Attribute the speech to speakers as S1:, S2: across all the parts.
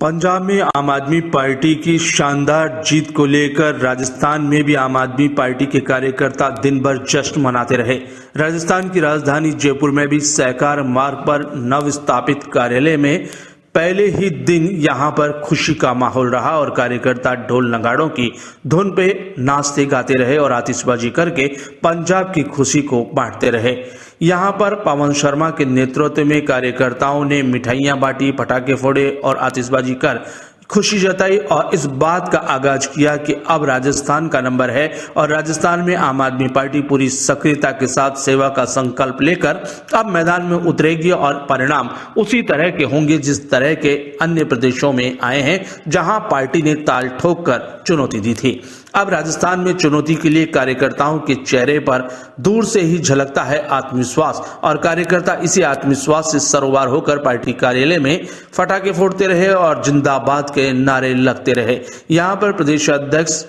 S1: पंजाब में आम आदमी पार्टी की शानदार जीत को लेकर राजस्थान में भी आम आदमी पार्टी के कार्यकर्ता दिन भर जश्न मनाते रहे। राजस्थान की राजधानी जयपुर में भी सहकार मार्ग पर नव स्थापित कार्यालय में पहले ही दिन यहां पर खुशी का माहौल रहा और कार्यकर्ता ढोल नगाड़ों की धुन पे नाचते गाते रहे और आतिशबाजी करके पंजाब की खुशी को बांटते रहे। यहां पर पवन शर्मा के नेतृत्व में कार्यकर्ताओं ने मिठाइयां बांटी, पटाखे फोड़े और आतिशबाजी कर खुशी जताई और इस बात का आगाज किया कि अब राजस्थान का नंबर है और राजस्थान में आम आदमी पार्टी पूरी सक्रियता के साथ सेवा का संकल्प लेकर अब मैदान में उतरेगी और परिणाम उसी तरह के होंगे जिस तरह के अन्य प्रदेशों में आए हैं जहां पार्टी ने ताल ठोक कर चुनौती दी थी। अब राजस्थान में चुनौती के लिए कार्यकर्ताओं के चेहरे पर दूर से ही झलकता है आत्मविश्वास और कार्यकर्ता इसी आत्मविश्वास से सरोवर होकर पार्टी कार्यालय में पटाखे फोड़ते रहे और जिंदाबाद के नारे लगते रहे। यहां पर प्रदेश अध्यक्ष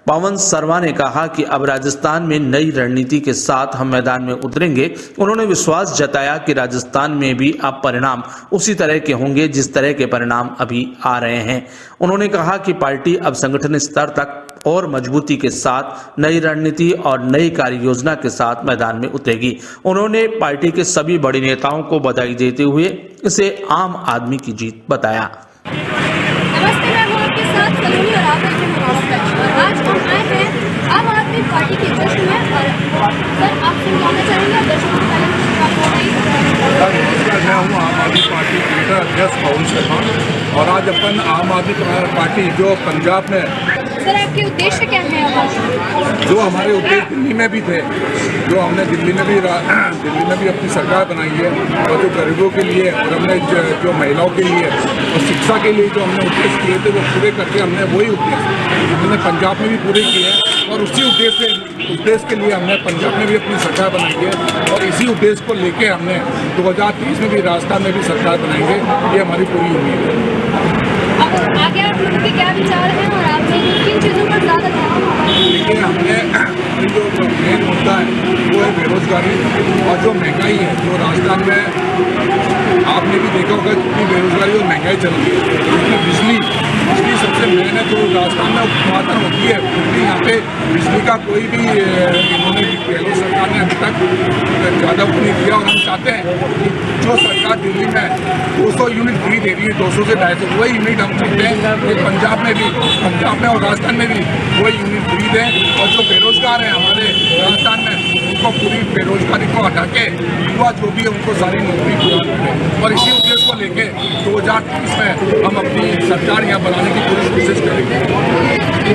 S1: पवन शर्मा ने कहा कि अब राजस्थान में नई रणनीति के साथ हम मैदान में उतरेंगे। उन्होंने विश्वास जताया कि राजस्थान में भी अब परिणाम उसी तरह के होंगे जिस तरह के परिणाम अभी आ रहे हैं। उन्होंने कहा कि पार्टी अब संगठन स्तर तक और मजबूती के साथ नई रणनीति और नई कार्य योजना के साथ मैदान में उतरेगी। उन्होंने पार्टी के सभी बड़े नेताओं को बधाई देते हुए इसे आम आदमी की जीत बताया।
S2: नमस्ते, मैं हूं आपके साथ सलोनी और आप देख रहे हैं। आज हम आए हैं आम आदमी पार्टी के जश्न में और सर आपसे जानना चाहेंगे दर्शकों को
S3: मैं हूँ आम आदमी पार्टी के अध्यक्ष पवन शर्मा और आज अपन आम आदमी पार्टी जो पंजाब में
S2: सर आपके उद्देश्य क्या है?
S3: जो हमारे उद्देश्य दिल्ली में भी थे, जो हमने दिल्ली में भी अपनी सरकार बनाई है और जो गरीबों के लिए और हमने जो महिलाओं के लिए और शिक्षा के लिए जो हमने उद्देश्य किए थे वो पूरे करके हमने वही उद्देश्य हमने पंजाब में भी पूरे किए हैं और उसी उद्देश्य के लिए हमने पंजाब में भी अपनी सरकार बनाई है और इसी उद्देश्य को लेके हमने 2023 में भी राजस्थान में भी सरकार बनाएंगे। ये हमारी पूरी उम्मीद है।
S2: अब आगे आप लोगों के क्या विचार हैं और आपने किन चीज़ों पर ज़्यादा ध्यान?
S3: देखिए, हमने जो मेन मुद्दा है वो है बेरोजगारी और जो महंगाई है जो राजस्थान में आपने भी देखा होगा कितनी बेरोजगारी और महंगाई चल रही है। इसमें बिजली सबसे मेन है जो राजस्थान में उत्पादन होती है, क्योंकि यहाँ पे बिजली का कोई भी इन्होंने गहलोत सरकार ने अभी तक ज़्यादा नहीं दिया और हम चाहते हैं कि जो सरकार दिल्ली में 200 यूनिट फ्री दे रही है, 200 से 250 वही यूनिट हम चाहते हैं कि पंजाब में और राजस्थान में भी वही यूनिट फ्री दें और जो बेरोजगार हैं हमारे राजस्थान में उनको पूरी बेरोजगारी को हटा के युवा जो भी है उनको सारी नौकरी प्रदान करें और इसी उद्देश्य को लेके 2030 में हम अपनी सरकार यहाँ बनाने की पूरी कोशिश करेंगे।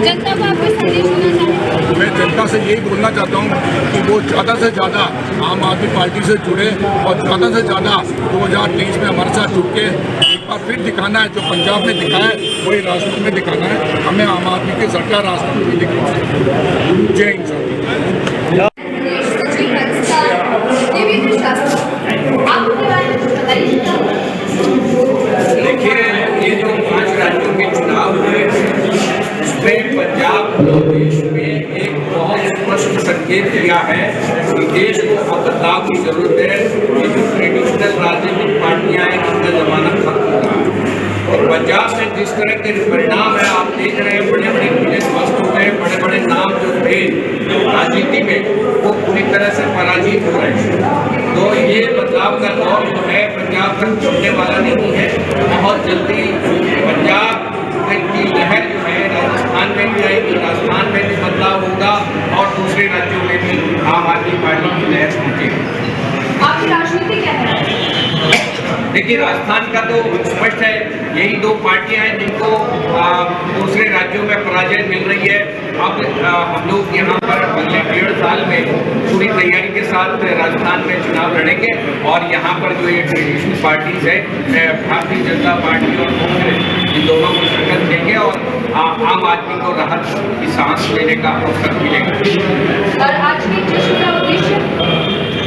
S2: जनता को आपको संदेश देना चाहेंगे?
S3: मैं जनता से यही बोलना चाहता हूँ कि वो ज़्यादा से ज़्यादा आम आदमी पार्टी से जुड़े और ज़्यादा से ज़्यादा 2023 में हमारे साथ जुड़ के एक बार फिर दिखाना है, जो पंजाब में दिखाया है वही राजस्थान में दिखाना है। हमें आम आदमी की सरकार राजस्थान में भी दिखाना है। जय हिंद।
S4: देखिए, ये जो 5 राज्यों के चुनाव हुए उसमें पंजाब देश में एक बहुत स्पष्ट संकेत दिया है कि देश को अब बदलाव की जरूरत है। ये जो ट्रेडिशनल राजनीतिक पार्टियां हैं उनका जमाना खत्म हो रहा है और पंजाब में जिस तरह के परिणाम है आप देख रहे हैं, बड़े बड़े बिजनेस मस्त हो गए, बड़े बड़े नाम जो थे राजनीति में वो पूरी तरह से पराजित हो रहे हैं। तो ये बदलाव का दौर जो है पंजाब तक चलने वाला नहीं है। बहुत जल्दी पंजाब की लहर जो है राजस्थान में भी आएगी, राजस्थान में भी बदलाव होगा और दूसरे राज्यों में भी आम आदमी पार्टी की लहर पहुंचेगी।
S2: आपकी राजनीति क्या है?
S4: देखिए, राजस्थान का तो स्पष्ट है, यही 2 पार्टियां हैं जिनको दूसरे राज्यों में पराजय मिल रही है। अब हम लोग यहाँ पर अगले 1.5 साल में पूरी तैयारी के साथ राजस्थान में चुनाव लड़ेंगे और यहाँ पर जो ये ट्रेडिशनल पार्टीज है, भारतीय जनता पार्टी और कांग्रेस, इन दोनों को शिकस्त देंगे और आम आदमी को राहत की सांस लेने का अवसर मिलेगा।
S2: और आज के जश्न का उद्देश्य?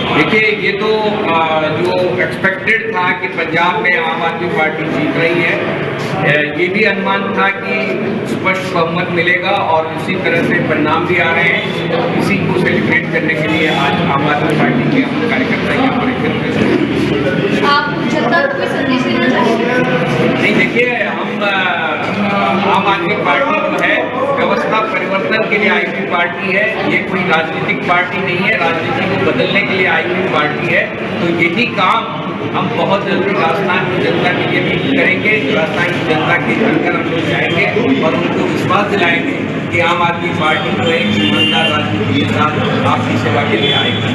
S4: देखिए, ये तो जो एक्सपेक्टेड था कि पंजाब में आम आदमी पार्टी जीत रही है, ये भी अनुमान था कि स्पष्ट बहुमत मिलेगा और इसी तरह से परिणाम भी आ रहे हैं। इसी को सेलिब्रेट करने के लिए आज आम आदमी पार्टी के हम कार्यकर्ता यहाँ पर एकत्रित हैं।
S2: आप जनता को कोई संदेश देना चाहेंगे?
S4: नहीं, देखिए, हम पार्टी है, ये कोई राजनीतिक पार्टी नहीं है, राजनीति को बदलने के लिए आई हुई पार्टी है। तो यही काम हम बहुत जल्दी राजस्थान की जनता के लिए भी करेंगे। राजस्थान की जनता के घर घर हम लोग जाएंगे और उनको विश्वास दिलाएंगे कि आम आदमी पार्टी को एक ईमानदार राजनीति के साथ आपकी सेवा के लिए आएगी।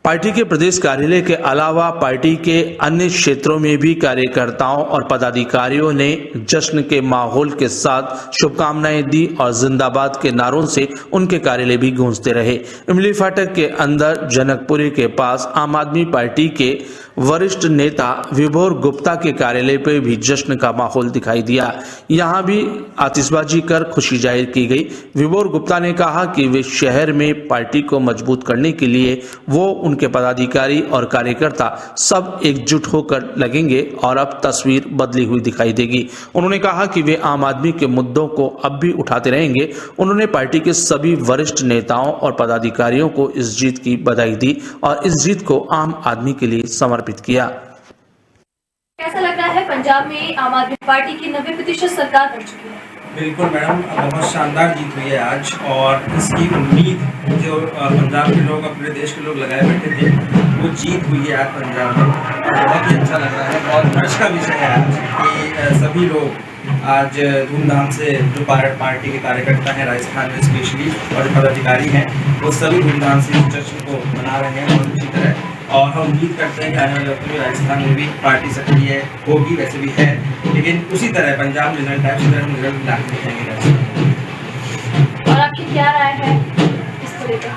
S1: पार्टी के प्रदेश कार्यालय के अलावा पार्टी के अन्य क्षेत्रों में भी कार्यकर्ताओं और पदाधिकारियों ने जश्न के माहौल के साथ शुभकामनाएं दी और जिंदाबाद के नारों से उनके कार्यालय भी गूंजते रहे। इमली फाटक के अंदर जनकपुरी के पास आम आदमी पार्टी के वरिष्ठ नेता विभोर गुप्ता के कार्यालय पर भी जश्न का माहौल दिखाई दिया। यहां भी आतिशबाजी कर खुशी जाहिर की गई। विभोर गुप्ता ने कहा कि वे शहर में पार्टी को मजबूत करने के लिए वो, उनके पदाधिकारी और कार्यकर्ता सब एकजुट होकर लगेंगे और अब तस्वीर बदली हुई दिखाई देगी। उन्होंने कहा कि वे आम आदमी के मुद्दों को अब भी उठाते रहेंगे। उन्होंने पार्टी के सभी वरिष्ठ नेताओं और पदाधिकारियों को इस जीत की बधाई दी और इस जीत को आम आदमी के लिए समर्पित किया।
S2: कैसा लग रहा है पंजाब में आम आदमी पार्टी की 90% सरकार बन चुकी है?
S5: बिल्कुल मैडम, बहुत शानदार जीत हुई है आज और इसकी उम्मीद जो पंजाब के लोग, अपने देश के लोग लगाए बैठे थे, वो जीत हुई है आज पंजाब में। बहुत ही अच्छा लग रहा है और हर्ष का विषय है आज कि सभी लोग आज धूमधाम से, जो पार्टी के कार्यकर्ता हैं राजस्थान में स्पेशली और पदाधिकारी हैं, वो सभी धूमधाम से इस जश्न को मना रहे हैं और उसी तरह। और हम उम्मीद करते हैं कि आने वाले वक्त में राजस्थान में भी पार्टी सक्रिय होगी, वैसे भी है, लेकिन उसी तरह पंजाब में रिजल्ट है, उसी तरह हम रिजल्ट लाके दिखाएंगे राजस्थान।
S2: और आपकी क्या राय है इसको लेकर?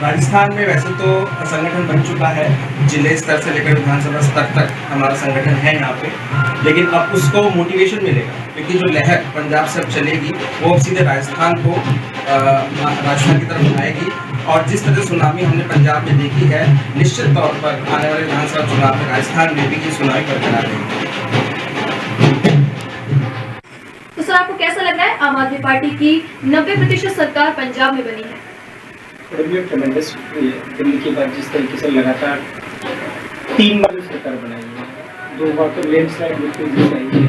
S5: राजस्थान में वैसे तो संगठन बन चुका है, जिले स्तर से लेकर विधानसभा स्तर तक हमारा संगठन है यहाँ पे, लेकिन अब उसको मोटिवेशन मिलेगा क्योंकि जो लहर पंजाब से अब चलेगी वो सीधे राजस्थान को राजस्थान की तरफ आएगी। और जिस तरह सुनामी हमने पंजाब में देखी है, निश्चित तौर पर आने वाले विधानसभा चुनाव में राजस्थान में भी ये सुनामी बरकरार रहेगी।
S2: तो सर, आपको कैसा लग रहा है आम आदमी पार्टी की 90% सरकार पंजाब में बनी है?
S6: ट्रेमेंडस दिल्ली के बाद जिस तरीके से लगातार 3 बार सरकार बनाई है, 2 बार तो लैंडस्लाइड विक्ट्री जिताई है,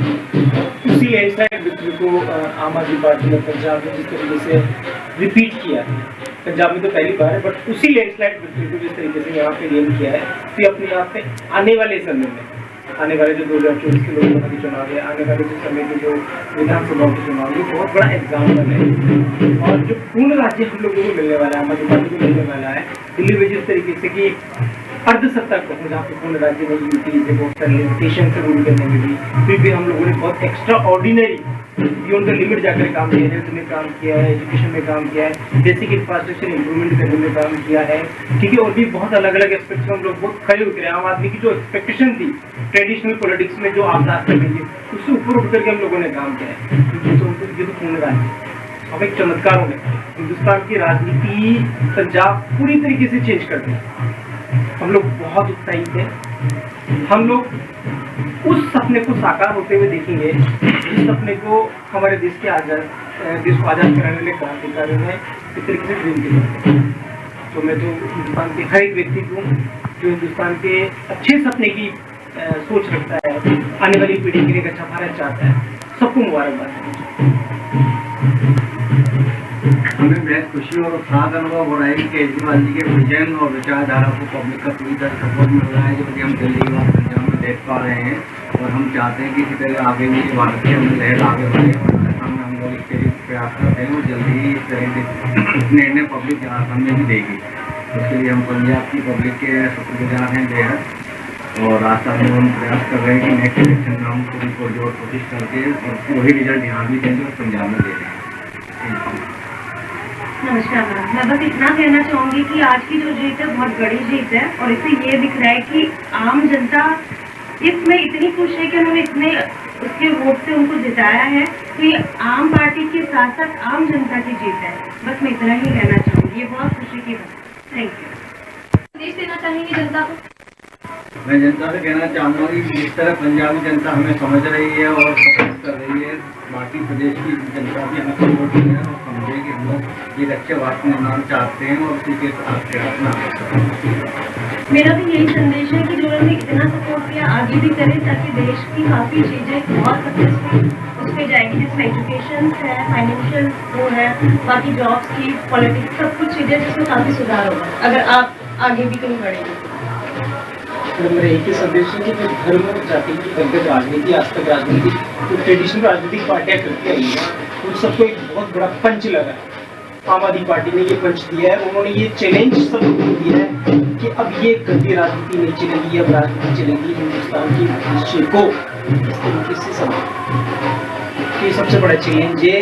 S6: उसी लैंडस्लाइड विक्ट्री को आम आदमी पार्टी ने पंजाब में जिस तरीके से रिपीट किया है, पंजाब में तो पहली बार है, बट उसी लैंडस्लाइड विक्ट्री को जिस तरीके से यहाँ पे गेन किया है, तो अपने आप में आने वाले समय में, आने वाले जो 2024 के लोकसभा के चुनाव है, आने वाले जो समय के जो विधानसभा के चुनाव है, बहुत बड़ा एग्जाम्पल है। और जो पूर्ण राज्य हम लोगों को मिलने वाला है, आम आदमी पार्टी को मिलने वाला है, दिल्ली में जिस तरीके से कि अर्धसत्ता को, जहाँ पे पूर्ण राज्य में यूटी से बहुत सारे लिमिटेशन से रूल करने में भी, फिर भी हम लोगों ने बहुत extra ordinary beyond the limit जाकर काम किया है। हेल्थ में काम किया है, एजुकेशन में काम किया है, बेसिक इंफ्रास्ट्रक्चर इंप्रूवमेंट करने में काम किया है, ठीक है। और भी बहुत अलग अलग एस्पेक्ट्स में हम लोग बहुत खड़े उतरे। आम आदमी की जो एक्सपेक्टेशन थी ट्रेडिशनल पॉलिटिक्स में, जो आप रास्ते में थी, उससे ऊपर उठ करके हम लोगों ने काम किया है। ये तो पूर्ण राज्य अब एक चमत्कार हो गया। हिंदुस्तान की राजनीति पंजाब पूरी तरीके से चेंज कर दी। हम लोग बहुत उत्साहित हैं। हम लोग उस सपने को साकार होते हुए देखेंगे जिस सपने को हमारे देश को आजाद कराने वाले क्रांतिकारियों ने इस तरीके से ड्रीम किया। तो मैं तो हिंदुस्तान के हर एक व्यक्ति को जो हिंदुस्तान के अच्छे सपने की सोच रखता है, आने वाली पीढ़ी के लिए अच्छा भारत चाहता है, सबको मुबारकबाद।
S7: हमें बेहद खुशी और उत्साह का अनुभव हो रहा है कि केजरीवाल जी के विजन और विचारधारा को पब्लिक का पूरी तरह सपोर्ट मिल रहा है, जो कि हम दिल्ली और पंजाब में देख पा रहे हैं। और हम चाहते हैं कि इसी तरह आगे भी भारत के अंदर लहर आगे बढ़े और हम लोग इसके लिए प्रयास करते हैं और जल्दी ही इस तरह के निर्णय पब्लिक झारखंड में भी देगी। उसके लिए हम पंजाब की पब्लिक के शुक्रगुजार हैं बेहद, और राजस्थान में हम प्रयास कर रहे हैं कि नेक्स्ट इलेक्शन में हम पूरी पुरजोर कोशिश करके और वही रिजल्ट यहाँ भी देंगे और पंजाब में दे देंगे।
S8: नमस्कार मैम, मैं बस इतना कहना चाहूँगी कि आज की जो जीत है बहुत बड़ी जीत है और इससे ये दिख रहा है कि आम जनता इसमें इतनी खुश है कि उन्होंने इतने उसके वोट से उनको जिताया है। तो ये आम पार्टी के साथ साथ आम जनता की जीत है। बस मैं इतना ही कहना चाहूँगी, ये बहुत खुशी की बात है। Thank you.
S2: संदेश देना चाहेंगे जनता को?
S7: मैं जनता से कहना चाहूँगा कि जिस तरह पंजाबी जनता हमें समझ रही है और सपोर्ट कर रही है, बाकी प्रदेश की जनता भी हमें सपोर्ट कर रही है और समझे कि हम लोग एक अच्छे भारत निर्माण चाहते हैं और उसी के साथ प्रयास में।
S8: मेरा भी यही संदेश है कि जो उन्होंने इतना सपोर्ट किया आगे भी करें, ताकि देश की काफ़ी चीज़ें और सक्सेसफुल पे जाएगी जिसमें एजुकेशन है, फाइनेंशियल वो है, बाकी जॉब्स की, पॉलिटिक्स, सब कुछ चीज़ें जिसमें काफ़ी सुधार होगा अगर आप आगे भी कहीं बढ़ेंगे।
S6: तो मेरा एक ही संदेश है कि जो धर्म जाति की दलगत राजनीति, आज तक राजनीति जो ट्रेडिशनल राजनीतिक पार्टियां करती आई हैं, उन सबको एक बहुत बड़ा पंच लगा है। आम आदमी पार्टी ने ये पंच दिया है, उन्होंने ये चैलेंज सबको दिया है कि अब ये गंदी राजनीति नहीं चलेगी, अब राजनीति चलेगी हिंदुस्तान की भविष्य को इस तरीके से समझ। ये सबसे बड़ा चैलेंज है।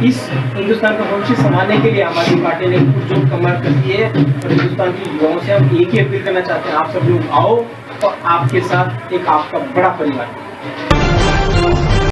S6: इस हिंदुस्तान का भविष्य संभालने के लिए आम आदमी पार्टी ने जो कमर करती है और हिंदुस्तान के युवाओं से हम एक ही अपील करना चाहते हैं, आप सब लोग आओ और आपके साथ एक आपका बड़ा परिवार